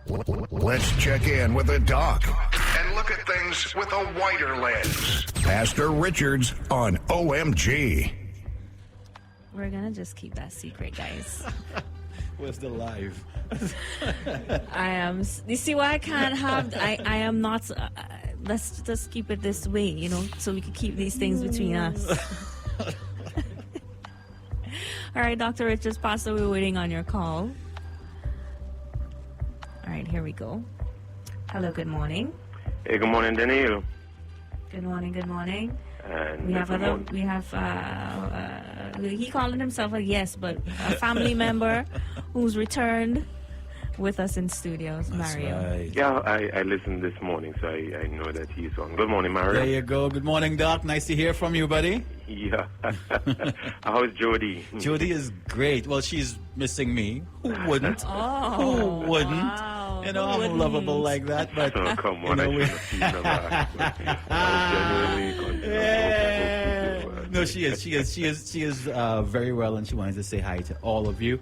Let's check in with the doc and look at things with a wider lens. Pastor Richards on OMG. We're going to just keep that secret, guys. Where's the live? I am. You see why I can't have. I am not. Let's just keep it this way, you know, so we can keep these things between us. All right, Dr. Richards, Pastor, we're waiting on your call. All right, here we go. Hello, good morning. Hey, good morning, Daniel. Good morning, good morning. And we have he calling himself a yes, but a family member who's returned with us in studios, Mario. Right. Yeah, I listened this morning, so I know that he's on. Good morning, Mario. There you go. Good morning, Doc. Nice to hear from you, buddy. Yeah. How's Jody? Jody is great. Well, she's missing me. Who wouldn't? Who wouldn't? Wow. You know, I'm lovable like that, but Oh, come on. you know, no, she is very well, and she wanted to say hi to all of you.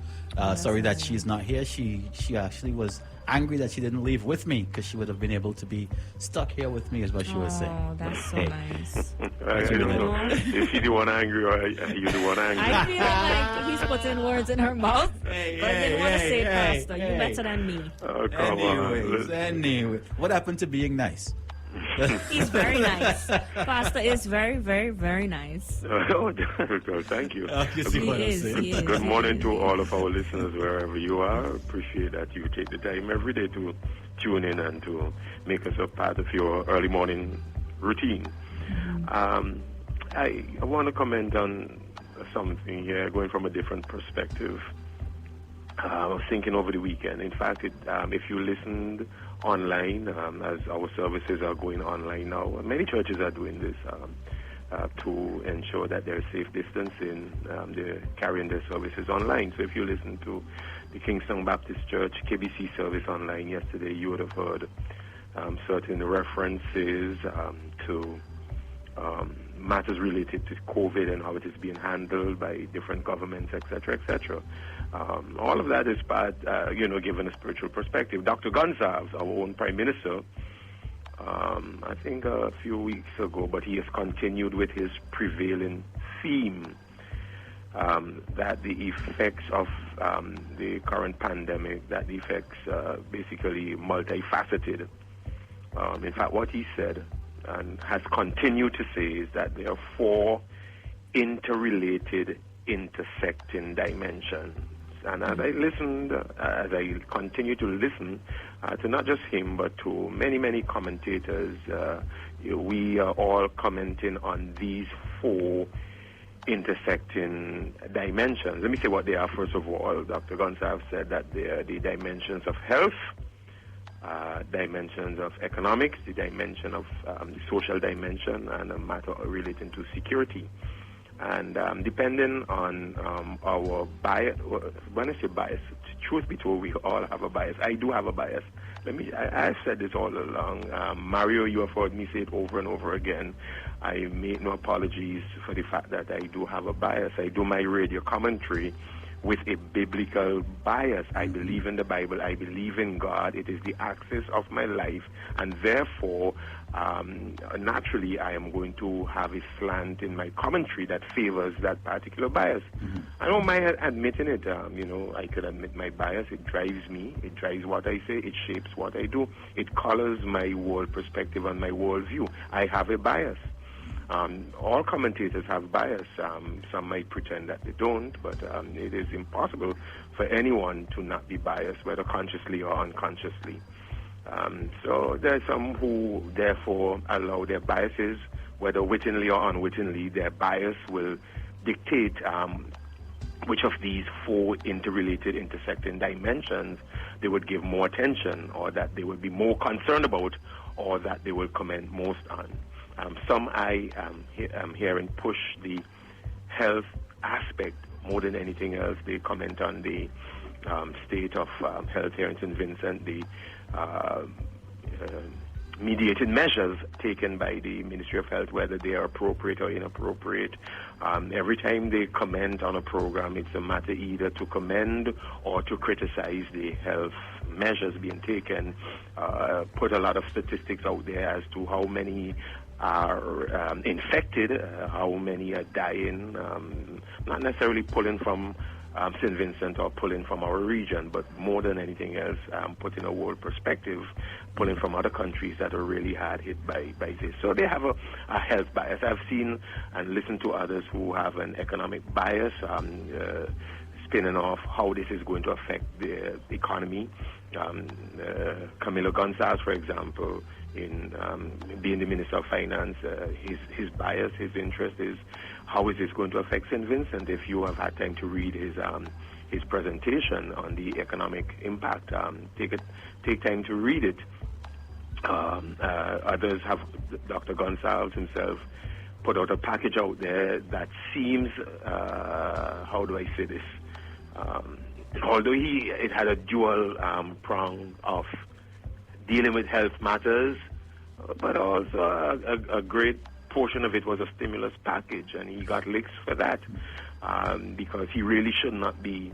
Sorry that she's not here. She actually was angry that she didn't leave with me, because she would have been able to be stuck here with me, is what she was saying. Oh, that's so nice. I don't know. Is she the one angry, or are you the one angry? I feel like he's putting words in her mouth, but I didn't want to say, Pastor, you're better than me. Oh, come on. Anyway, what happened to being nice? He's very nice. Pastor is very, very, very nice. Oh, thank you. He is. Good morning to all of our listeners wherever you are. Appreciate that you take the time every day to tune in and to make us a part of your early morning routine. Mm-hmm. I want to comment on something here, going from a different perspective. I was thinking over the weekend. In fact, if you listened online, as our services are going online now, many churches are doing this to ensure that there's safe distancing. They're carrying their services online. So if you listen to the Kingston Baptist Church KBC service online yesterday, you would have heard certain references to matters related to COVID and how it is being handled by different governments, etc., etc. All of that is part, given a spiritual perspective. Dr. Gonsalves, our own Prime Minister, I think a few weeks ago, but he has continued with his prevailing theme that the effects of the current pandemic, that the effects basically multifaceted. In fact, what he said and has continued to say is that there are four interrelated, intersecting dimensions. And as I continue to listen to not just him, but to many, many commentators, we are all commenting on these four intersecting dimensions. Let me say what they are first of all. Dr. Gonsalves said that they are the dimensions of health, dimensions of economics, the dimension of the social dimension, and a matter relating to security. And depending on our bias, when I say bias, truth be told, we all have a bias. I do have a bias. I've said this all along. Mario, you have heard me say it over and over again. I make no apologies for the fact that I do have a bias. I do my radio commentary with a biblical bias. I believe in the Bible. I believe in God. It is the axis of my life, and therefore, naturally, I am going to have a slant in my commentary that favors that particular bias. Mm-hmm. I don't mind admitting it. I could admit my bias. It drives me. It drives what I say. It shapes what I do. It colors my world perspective and my world view. I have a bias. All commentators have bias. Some might pretend that they don't, but it is impossible for anyone to not be biased, whether consciously or unconsciously. So there are some who, therefore, allow their biases, whether wittingly or unwittingly, their bias will dictate which of these four interrelated, intersecting dimensions they would give more attention, or that they would be more concerned about, or that they will comment most on. Some I am hearing push the health aspect more than anything else. They comment on the state of health here in St. Vincent, the mediated measures taken by the Ministry of Health, whether they are appropriate or inappropriate. Every time they comment on a program, it's a matter either to commend or to criticize the health measures being taken, put a lot of statistics out there as to how many are infected, how many are dying, not necessarily pulling from St. Vincent or pulling from our region, but more than anything else, putting a world perspective, pulling from other countries that are really hard hit by this. So they have a health bias. I've seen and listened to others who have an economic bias, spinning off how this is going to affect the economy. Camilo Gonzalez, for example, in being the Minister of Finance, his bias, his interest is how is this going to affect St. Vincent. If you have had time to read his presentation on the economic impact, take time to read it. Others have, Dr. Gonzalez himself put out a package out there that seems, how do I say this? Although it had a dual prong of dealing with health matters, but also a great portion of it was a stimulus package, and he got licks for that because he really should not be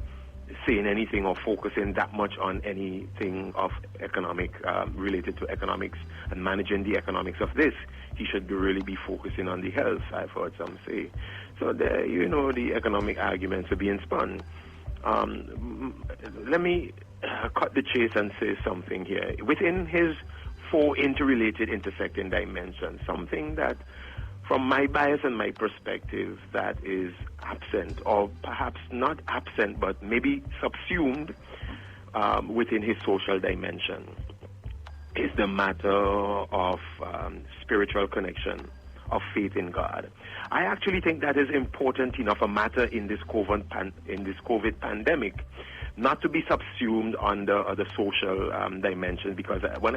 saying anything or focusing that much on anything of economic related to economics and managing the economics of this. He should really be focusing on the health, I've heard some say. So the economic arguments are being spun. Let me cut the chase and say something here. Within his 4 interrelated, intersecting dimensions, something that, from my bias and my perspective, that is absent, or perhaps not absent, but maybe subsumed within his social dimension, is the matter of spiritual connection, of faith in God. I actually think that is important enough a matter in this COVID pandemic, not to be subsumed under the social dimension. Because when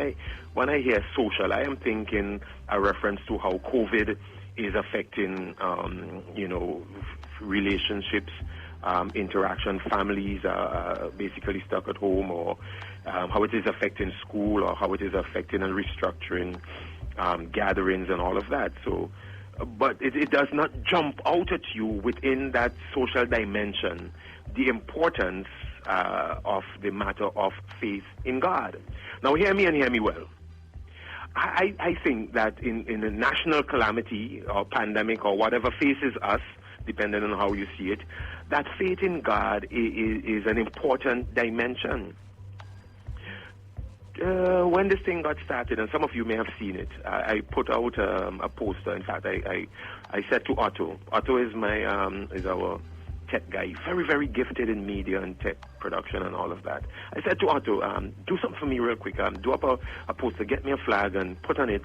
I hear social, I am thinking a reference to how COVID is affecting relationships, interaction. Families are basically stuck at home, or how it is affecting school, or how it is affecting and restructuring gatherings and all of that. So, but it does not jump out at you within that social dimension the importance of the matter of faith in God. Now, hear me and hear me well. I think that in a national calamity or pandemic or whatever faces us, depending on how you see it, that faith in God is an important dimension. When this thing got started, and some of you may have seen it, I put out a poster. In fact, I said to Otto is is our tech guy, very, very gifted in media and tech production and all of that. I said to Otto, do something for me real quick. Do up a poster, get me a flag, and put on it,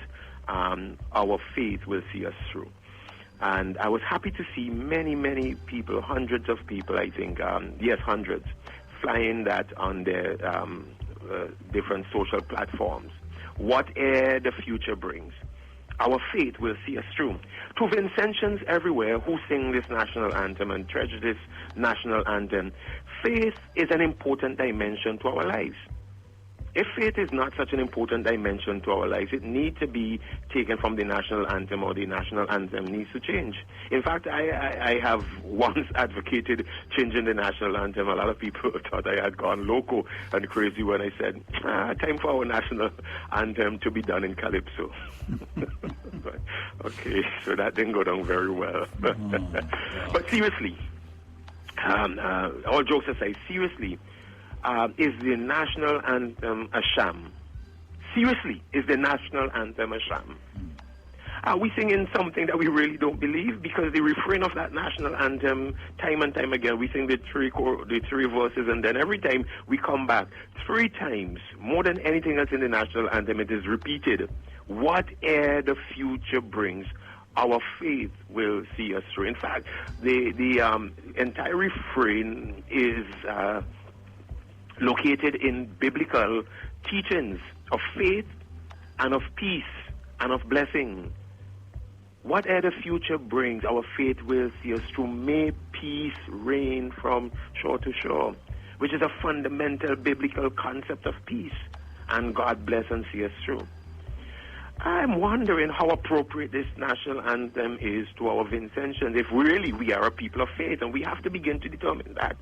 our faith will see us through. And I was happy to see many, many people, hundreds of people, I think, yes, hundreds, flying that on their different social platforms. Whatever the future brings, our faith will see us through. To Vincentians everywhere who sing this national anthem and treasure this national anthem, faith is an important dimension to our lives. If faith is not such an important dimension to our lives, it needs to be taken from the national anthem, or the national anthem needs to change. In fact, I have once advocated changing the national anthem. A lot of people thought I had gone loco and crazy when I said, time for our national anthem to be done in Calypso. Okay, so that didn't go down very well. But seriously, all jokes aside, seriously, is the national anthem a sham? Seriously, is the national anthem a sham? Are we singing something that we really don't believe? Because the refrain of that national anthem, time and time again, we sing the three verses, and then every time we come back, 3 times, more than anything else in the national anthem, it is repeated. Whatever the future brings, our faith will see us through. In fact, the entire refrain is located in biblical teachings of faith and of peace and of blessing. Whatever the future brings, our faith will see us through. May peace reign from shore to shore, which is a fundamental biblical concept of peace. And God bless and see us through. I'm wondering how appropriate this national anthem is to our Vincentians, if really we are a people of faith, and we have to begin to determine that.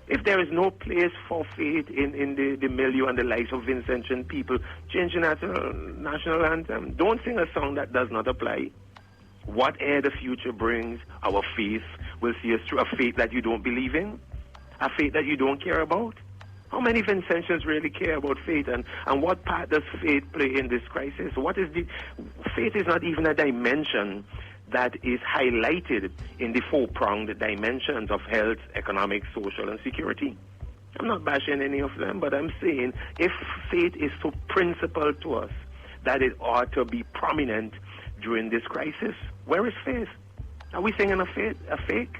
If there is no place for faith in the milieu and the lives of Vincentian people, change the national anthem. Don't sing a song that does not apply. Whatever the future brings, our faith will see us through. A faith that you don't believe in, a faith that you don't care about. How many Vincentians really care about faith, and what part does faith play in this crisis? Faith is not even a dimension that is highlighted in the four-pronged dimensions of health, economic, social, and security. I'm not bashing any of them, but I'm saying if faith is so principal to us that it ought to be prominent during this crisis, where is faith? Are we singing a fake?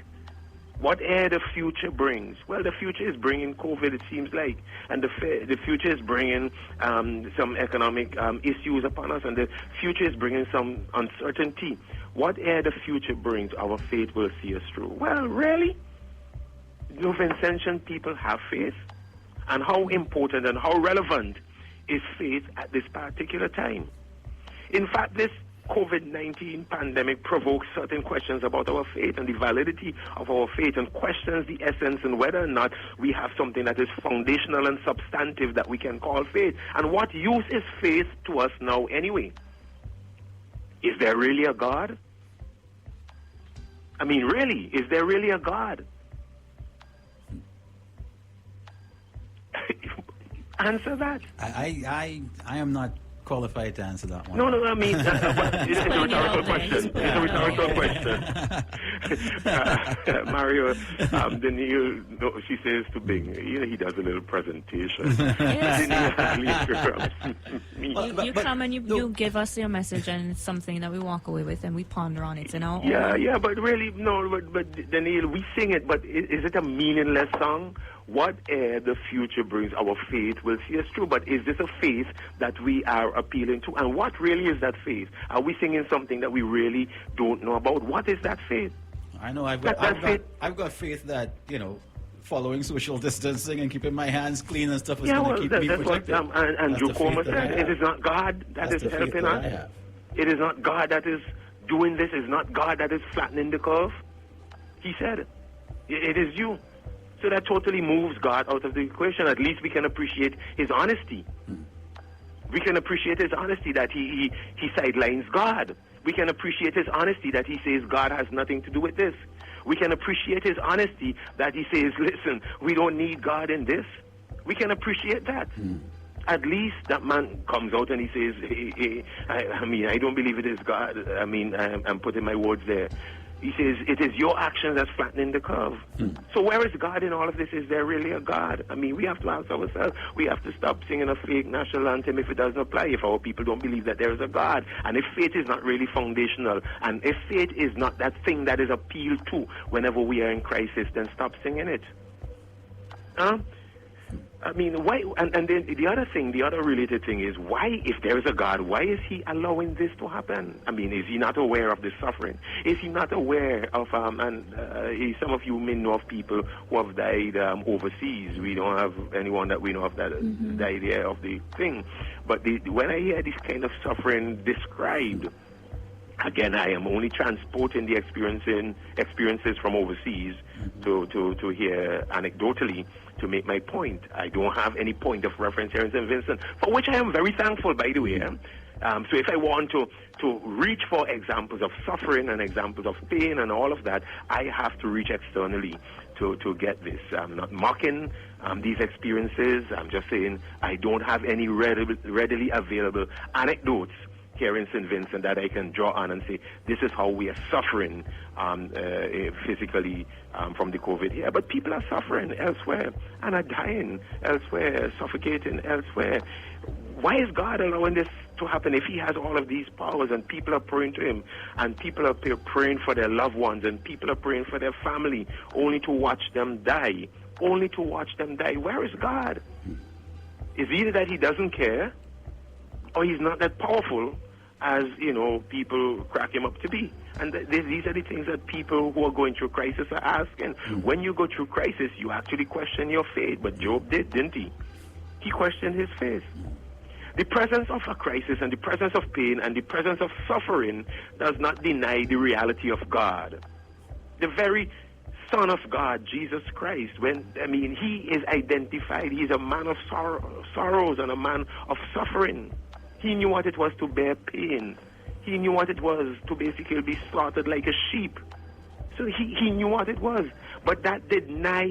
Whatever the future brings. Well, the future is bringing COVID, it seems like, and the future is bringing some economic issues upon us, and the future is bringing some uncertainty. Whatever the future brings, our faith will see us through. Well, really? Do Vincentian people have faith? And how important and how relevant is faith at this particular time? In fact, this COVID-19 pandemic provokes certain questions about our faith and the validity of our faith, and questions the essence and whether or not we have something that is foundational and substantive that we can call faith. And what use is faith to us now anyway? Is there really a God? I mean, really, is there really a God? Answer that. I am not qualified to answer that one. No, I mean, it's a rhetorical question. It's a rhetorical question. Mario, Daniel, no, she says to Bing, he does a little presentation. You come and you give us your message, and it's something that we walk away with and we ponder on it. Yeah, but really, no, but Daniel, we sing it, but is it a meaningless song? Whatever the future brings, our faith will see us through. But is this a faith that we are appealing to? And what really is that faith? Are we singing something that we really don't know about? What is that faith? I know I've got faith that, following social distancing and keeping my hands clean and stuff is going to keep me protected. And Jukoma said, it is not God that is helping us. It is not God that is doing this. It is not God that is flattening the curve. He said, it is you. So that totally moves God out of the equation. At least we can appreciate his honesty. We can appreciate his honesty that he sidelines God. We can appreciate his honesty that he says God has nothing to do with this. We can appreciate his honesty that he says, listen, we don't need God in this. We can appreciate that. At least that man comes out and he says, hey, I don't believe it is God. I'm putting my words there. He says, it is your actions that's flattening the curve. So where is God in all of this? Is there really a God? We have to ask ourselves. We have to stop singing a fake national anthem if it doesn't apply, if our people don't believe that there is a God. And if faith is not really foundational, and if faith is not that thing that is appealed to whenever we are in crisis, then stop singing it. Why? And then the other related thing is, why, if there is a God, why is he allowing this to happen? Is he not aware of the suffering? Is he not aware of, some of you may know of people who have died overseas. We don't have anyone that we know of that died here of the thing. But when I hear this kind of suffering described, again, I am only transporting the experiences from overseas to hear anecdotally to make my point. I don't have any point of reference here in St. Vincent, for which I am very thankful, by the way. So if I want to reach for examples of suffering and examples of pain and all of that, I have to reach externally to get this. I'm not mocking these experiences. I'm just saying I don't have any readily available anecdotes here in St. Vincent that I can draw on and say, this is how we are suffering physically from the COVID here. But people are suffering elsewhere and are dying elsewhere, suffocating elsewhere. Why is God allowing this to happen if he has all of these powers, and people are praying to him, and people are praying for their loved ones, and people are praying for their family, only to watch them die? Only to watch them die. Where is God? It's either that he doesn't care, or he's not that powerful as, people crack him up to be. And these are the things that people who are going through crisis are asking. When you go through crisis, you actually question your faith. But Job did, didn't he? He questioned his faith. The presence of a crisis and the presence of pain and the presence of suffering does not deny the reality of God. The very Son of God, Jesus Christ, he is identified. He's a man of sorrows and a man of suffering. He knew what it was to bear pain. He knew what it was to basically be slaughtered like a sheep. So he knew what it was. But that did not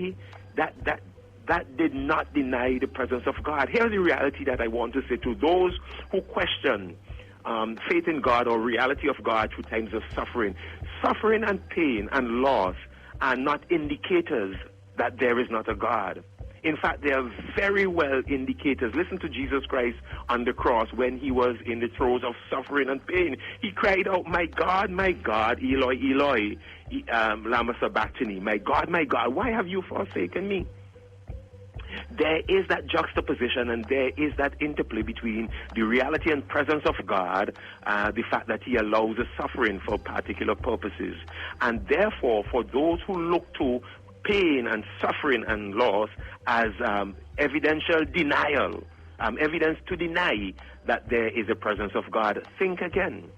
deny the presence of God. Here's the reality that I want to say to those who question faith in God or reality of God through times of suffering. Suffering and pain and loss are not indicators that there is not a God. In fact, they are very well indicators. Listen to Jesus Christ on the cross when he was in the throes of suffering and pain. He cried out, my God, Eloi, Eloi, lama sabachthani. My God, why have you forsaken me? There is that juxtaposition and there is that interplay between the reality and presence of God, the fact that he allows the suffering for particular purposes. And therefore, for those who look to pain and suffering and loss as evidential denial, evidence to deny that there is a presence of God, think again.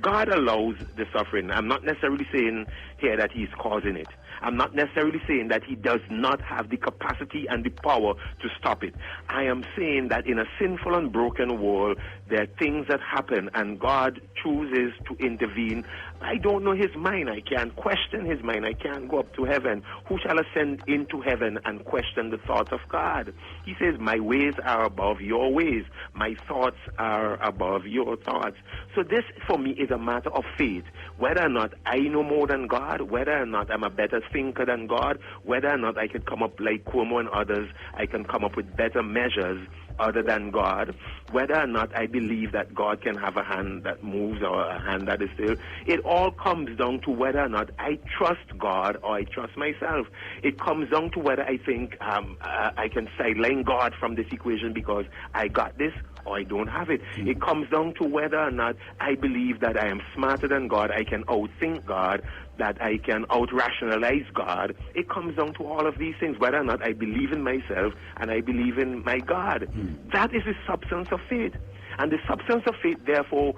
God allows the suffering. I'm not necessarily saying here that he's causing it. I'm not necessarily saying that he does not have the capacity and the power to stop it. I am saying that in a sinful and broken world, there are things that happen and God chooses to intervene. I don't know his mind. I can't question his mind. I can't go up to heaven. Who shall ascend into heaven and question the thoughts of God? He says, my ways are above your ways. My thoughts are above your thoughts. So this, for me, is a matter of faith. Whether or not I know more than God, whether or not I'm a better thinker than God, whether or not I can come up like Cuomo and others, I can come up with better measures other than God, whether or not I believe that God can have a hand that moves or a hand that is still, it all comes down to whether or not I trust God or I trust myself. It comes down to whether I think I can sideline God from this equation because I got this or I don't have it. It comes down to whether or not I believe that I am smarter than God, I can outthink God, that I can out-rationalize God. It comes down to all of these things, whether or not I believe in myself and I believe in my God. That is the substance of faith. And the substance of faith, therefore,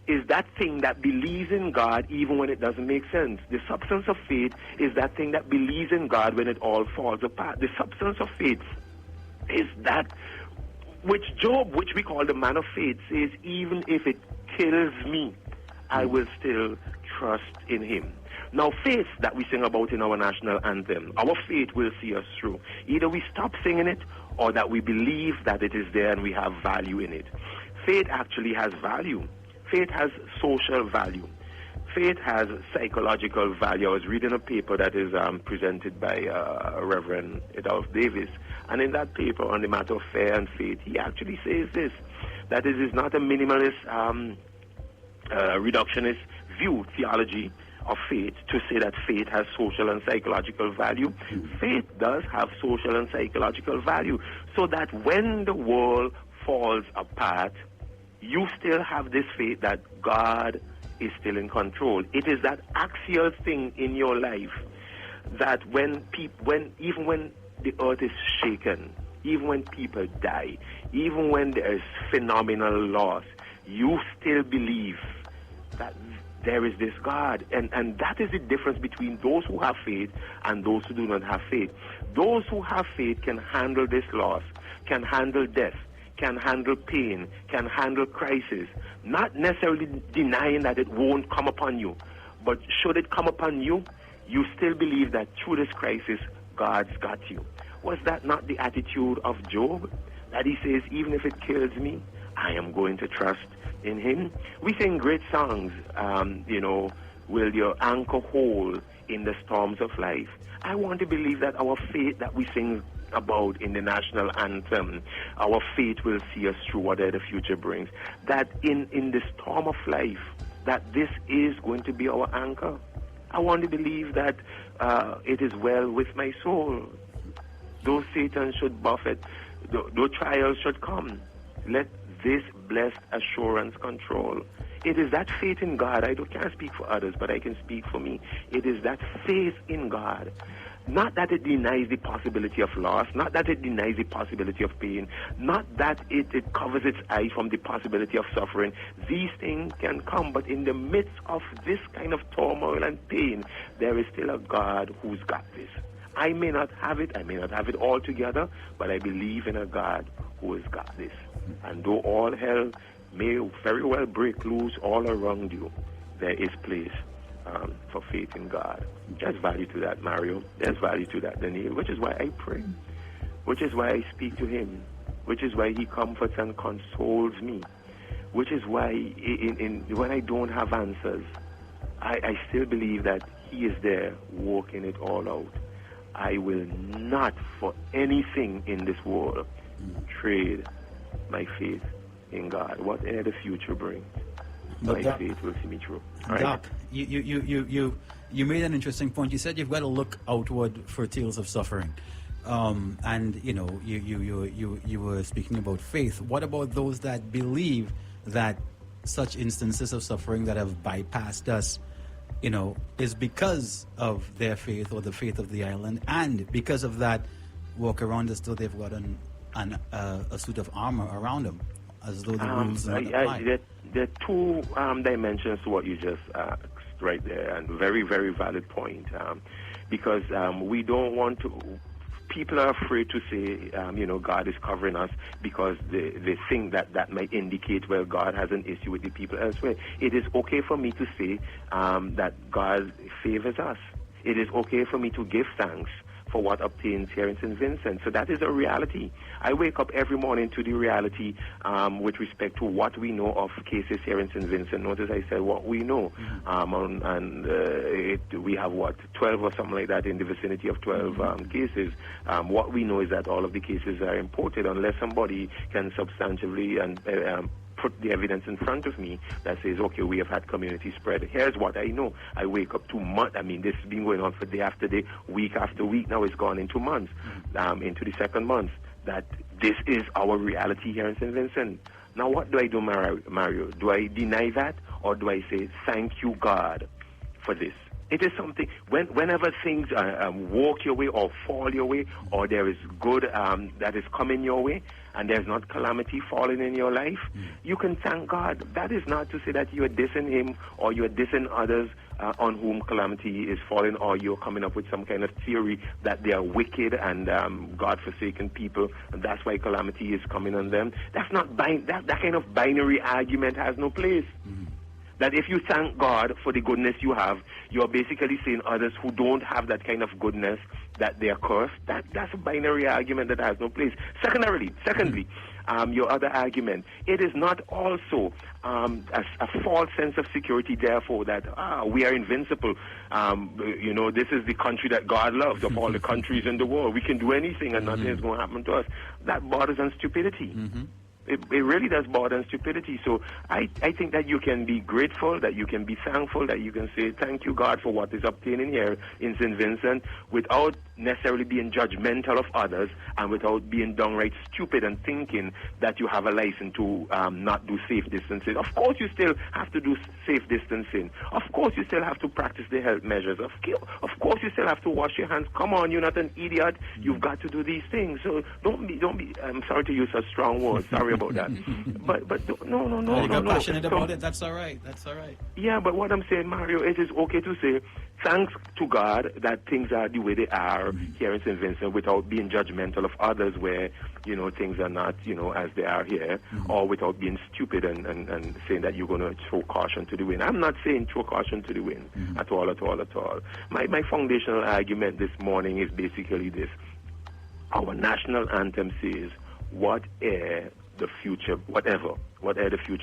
is that thing that believes in God even when it doesn't make sense. The substance of faith is that thing that believes in God when it all falls apart. The substance of faith is that which Job, which we call the man of faith, says, even if it kills me, I will still trust in him. Now, faith that we sing about in our national anthem, our faith will see us through. Either we stop singing it or that we believe that it is there and we have value in it. Faith actually has value. Faith has social value. Faith has psychological value. I was reading a paper that is presented by Reverend Adolph Davis, and in that paper on the matter of faith and faith, he actually says this, that it is not a minimalist, reductionist view, theology of faith to say that faith has social and psychological value. Faith does have social and psychological value, so that when the world falls apart, you still have this faith that God is still in control. It is that axial thing in your life that even when the earth is shaken, even when people die, even when there is phenomenal loss, you still believe that there is this God. And that is the difference between those who have faith and those who do not have faith. Those who have faith can handle this loss, can handle death, can handle pain, can handle crisis, not necessarily denying that it won't come upon you. But should it come upon you, you still believe that through this crisis, God's got you. Was that not the attitude of Job? That he says, even if it kills me, I am going to trust in him. We sing great songs, will your anchor hold in the storms of life? I want to believe that our faith that we sing about in the national anthem, our faith will see us through whatever the future brings. That in the storm of life, that this is going to be our anchor. I want to believe that it is well with my soul. Though Satan should buffet, though trials should come, let this blessed assurance control. It is that faith in God. I can't speak for others, but I can speak for me. It is that faith in God Not that it denies the possibility of loss, not that it denies the possibility of pain, not that it covers its eyes from the possibility of suffering. These things can come, but in the midst of this kind of turmoil and pain, there is still a God who's got this. I may not have it all together, but I believe in a God who has got this. And though all hell may very well break loose all around you, there is place for faith in God. There's value to that, Mario. There's value to that, Daniel, which is why I pray, which is why I speak to him, which is why he comforts and consoles me, which is why when I don't have answers, I still believe that he is there working it all out. I will not for anything in this world trade my faith in God. Whatever the future brings, my faith will see me through. Right? Doc, you made an interesting point. You said you've got to look outward for tales of suffering, and you were speaking about faith. What about those that believe that such instances of suffering that have bypassed us, is because of their faith or the faith of the island, and because of that, walk around as though they've got a suit of armor around them, as though the rules don't apply? There are two dimensions to what you just asked right there, and very, very valid point, because we don't want to... People are afraid to say, God is covering us because they think that might indicate, well, God has an issue with the people elsewhere. It is okay for me to say that God favors us. It is okay for me to give thanks for what obtains here in St. Vincent. So that is a reality. I wake up every morning to the reality with respect to what we know of cases here in St. Vincent. Notice I said what we know. We have, 12 or something like that, in the vicinity of 12 cases. What we know is that all of the cases are imported unless somebody can substantively and put the evidence in front of me that says, okay, we have had community spread. Here's what I know. I wake up to months. I mean, this has been going on for day after day, week after week. Now it's gone into months, into the second month, that this is our reality here in St. Vincent. Now, what do I do, Mario? Do I deny that, or do I say, thank you, God, for this? It is something, whenever things walk your way or fall your way, or there is good that is coming your way, and there's not calamity falling in your life, you can thank God. That is not to say that you are dissing him or you are dissing others on whom calamity is falling, or you're coming up with some kind of theory that they are wicked and God-forsaken people, and that's why calamity is coming on them. That's not that kind of binary argument has no place. That if you thank God for the goodness you have, you're basically saying others who don't have that kind of goodness, that they are cursed. That's a binary argument that has no place. Secondly, your other argument, it is not also a false sense of security, therefore, that we are invincible. This is the country that God loves. Of all the countries in the world, we can do anything and nothing is going to happen to us. That borders on stupidity. It really does border on stupidity. So I think that you can be grateful, that you can be thankful, that you can say, thank you, God, for what is obtaining here in St. Vincent, without necessarily being judgmental of others and without being downright stupid and thinking that you have a license to not do safe distancing. Of course, you still have to do safe distancing. Of course, you still have to practice the health measures. Of course, you still have to wash your hands. Come on, you're not an idiot. You've got to do these things. So don't be. I'm sorry to use such strong words. Sorry about that. But no. You got passionate about it. That's all right. Yeah, but what I'm saying, Mario, it is okay to say thanks to God that things are the way they are here in St. Vincent, without being judgmental of others where, things are not, as they are here, or without being stupid and saying that you're going to throw caution to the wind. I'm not saying throw caution to the wind at all. My foundational argument this morning is basically this. Our national anthem says, whatever the future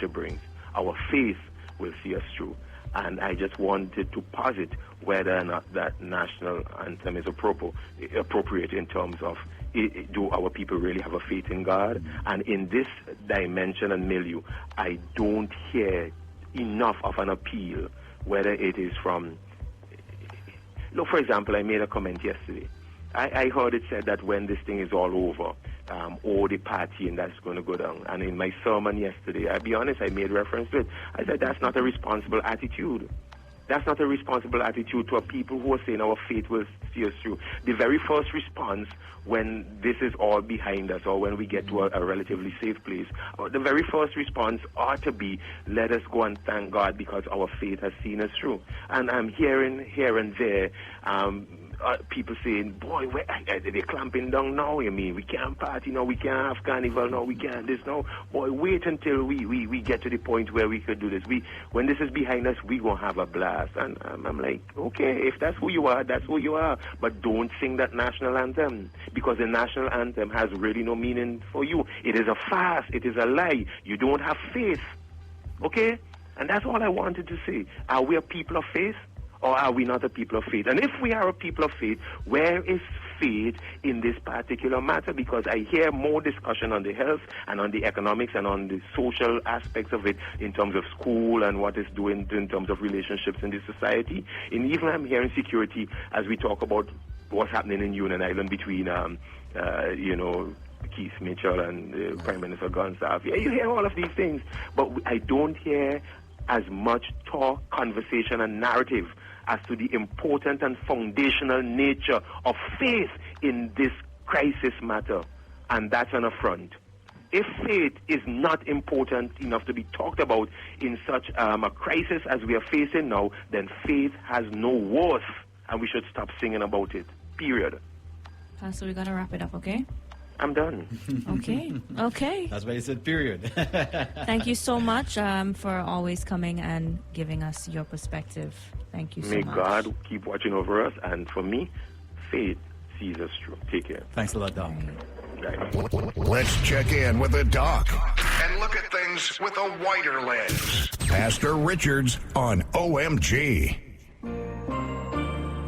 brings, our faith will see us through. And I just wanted to posit whether or not that national anthem is appropriate in terms of, do our people really have a faith in God? And in this dimension and milieu, I don't hear enough of an appeal, whether it is from... Look, for example, I made a comment yesterday. I heard it said that when this thing is all over, all the partying that's going to go down. And in my sermon yesterday, I'll be honest, I made reference to it. I said that's not a responsible attitude. That's not a responsible attitude to a people who are saying our faith will see us through. The very first response when this is all behind us, or when we get to a relatively safe place, the very first response ought to be, let us go and thank God because our faith has seen us through. And I'm hearing here and there people saying, boy, they're clamping down now, you mean? We can't party now, we can't have carnival now, we can't this now. Boy, wait until we get to the point where we could do this. When this is behind us, we going to have a blast. And I'm like, okay, if that's who you are, that's who you are. But don't sing that national anthem, because the national anthem has really no meaning for you. It is a farce. It is a lie. You don't have faith. Okay? And that's all I wanted to say. Are we a people of faith? Or are we not a people of faith? And if we are a people of faith, where is faith in this particular matter? Because I hear more discussion on the health and on the economics and on the social aspects of it in terms of school and what it's doing in terms of relationships in the society. And even I'm hearing security as we talk about what's happening in Union Island between, Keith Mitchell and Prime Minister Gonsalves. Yeah, you hear all of these things, but I don't hear as much talk, conversation, and narrative as to the important and foundational nature of faith in this crisis matter. And that's an affront. If faith is not important enough to be talked about in such a crisis as we are facing now, then faith has no worth, and we should stop singing about it. Period. Pastor, we got to wrap it up, okay? I'm done. Okay. That's why he said period. Thank you so much for always coming and giving us your perspective. Thank you so much. May God keep watching over us, and for me, faith sees us through. Take care. Thanks a lot, Doc. Right. Let's check in with the doc and look at things with a wider lens. Pastor Richards on OMG.